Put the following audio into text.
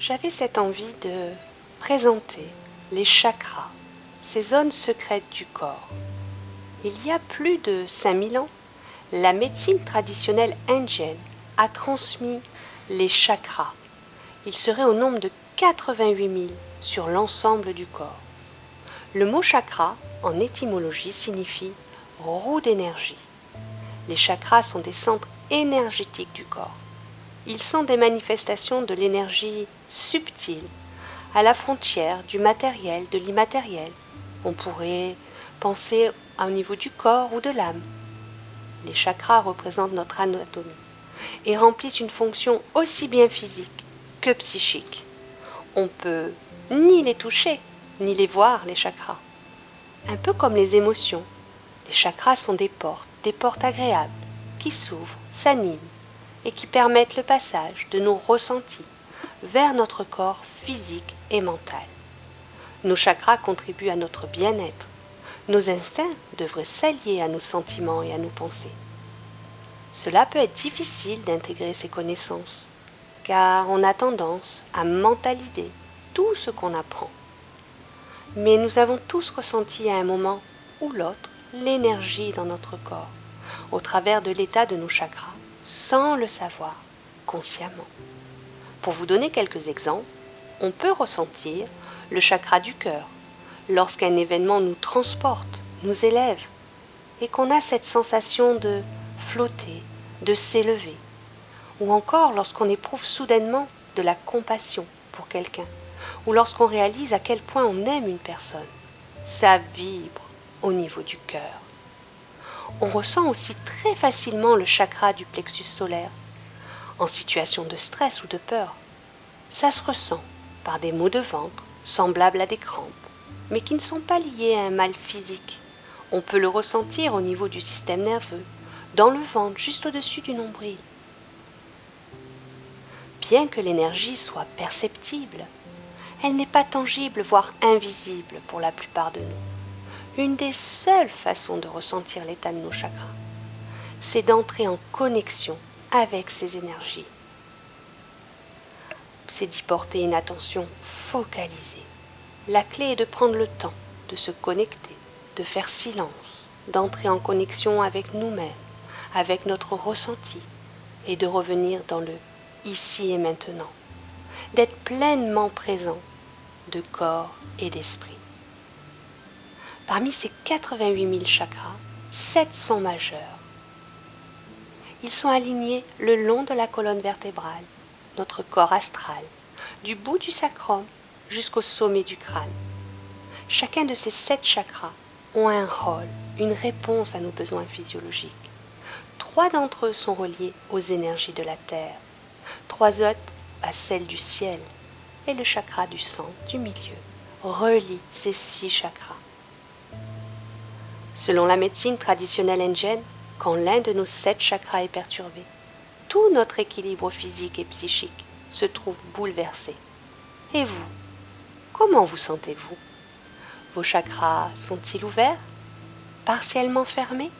j'avais cette envie de présenter les chakras, ces zones secrètes du corps. Il y a plus de 5000 ans, la médecine traditionnelle indienne a transmis les chakras. Ils seraient au nombre de 88 000 sur l'ensemble du corps. Le mot chakra, en étymologie, signifie roue d'énergie. Les chakras sont des centres énergétiques du corps. Ils sont des manifestations de l'énergie subtile, à la frontière du matériel, de l'immatériel. On pourrait penser au niveau du corps ou de l'âme. Les chakras représentent notre anatomie et remplissent une fonction aussi bien physique que psychique. On peut ni les toucher, ni les voir, les chakras. Un peu comme les émotions, les chakras sont des portes agréables, qui s'ouvrent, s'animent et qui permettent le passage de nos ressentis vers notre corps physique et mental. Nos chakras contribuent à notre bien-être. Nos instincts devraient s'allier à nos sentiments et à nos pensées. Cela peut être difficile d'intégrer ces connaissances, car on a tendance à mentaliser tout ce qu'on apprend. Mais nous avons tous ressenti à un moment ou l'autre l'énergie dans notre corps, au travers de l'état de nos chakras, sans le savoir, consciemment. Pour vous donner quelques exemples, on peut ressentir le chakra du cœur lorsqu'un événement nous transporte, nous élève, et qu'on a cette sensation de flotter, de s'élever, ou encore lorsqu'on éprouve soudainement de la compassion pour quelqu'un, ou lorsqu'on réalise à quel point on aime une personne. Ça vibre au niveau du cœur. On ressent aussi très facilement le chakra du plexus solaire, en situation de stress ou de peur. Ça se ressent par des maux de ventre, semblables à des crampes, mais qui ne sont pas liés à un mal physique. On peut le ressentir au niveau du système nerveux, dans le ventre, juste au-dessus du nombril. Bien que l'énergie soit perceptible, elle n'est pas tangible, voire invisible pour la plupart de nous. Une des seules façons de ressentir l'état de nos chakras, c'est d'entrer en connexion avec ces énergies. C'est d'y porter une attention focalisée. La clé est de prendre le temps de se connecter, de faire silence, d'entrer en connexion avec nous-mêmes, avec notre ressenti, et de revenir dans le ici et maintenant, d'être pleinement présent de corps et d'esprit. Parmi ces 88 000 chakras, 7 sont majeurs. Ils sont alignés le long de la colonne vertébrale, notre corps astral, du bout du sacrum jusqu'au sommet du crâne. Chacun de ces 7 chakras ont un rôle, une réponse à nos besoins physiologiques. 3 d'entre eux sont reliés aux énergies de la terre, 3 autres à celles du ciel, et le chakra du centre, du milieu, relie ces 6 chakras. Selon la médecine traditionnelle indienne, quand l'un de nos 7 chakras est perturbé, tout notre équilibre physique et psychique se trouve bouleversé. Et vous, comment vous sentez-vous? Vos chakras sont-ils ouverts? Partiellement fermés?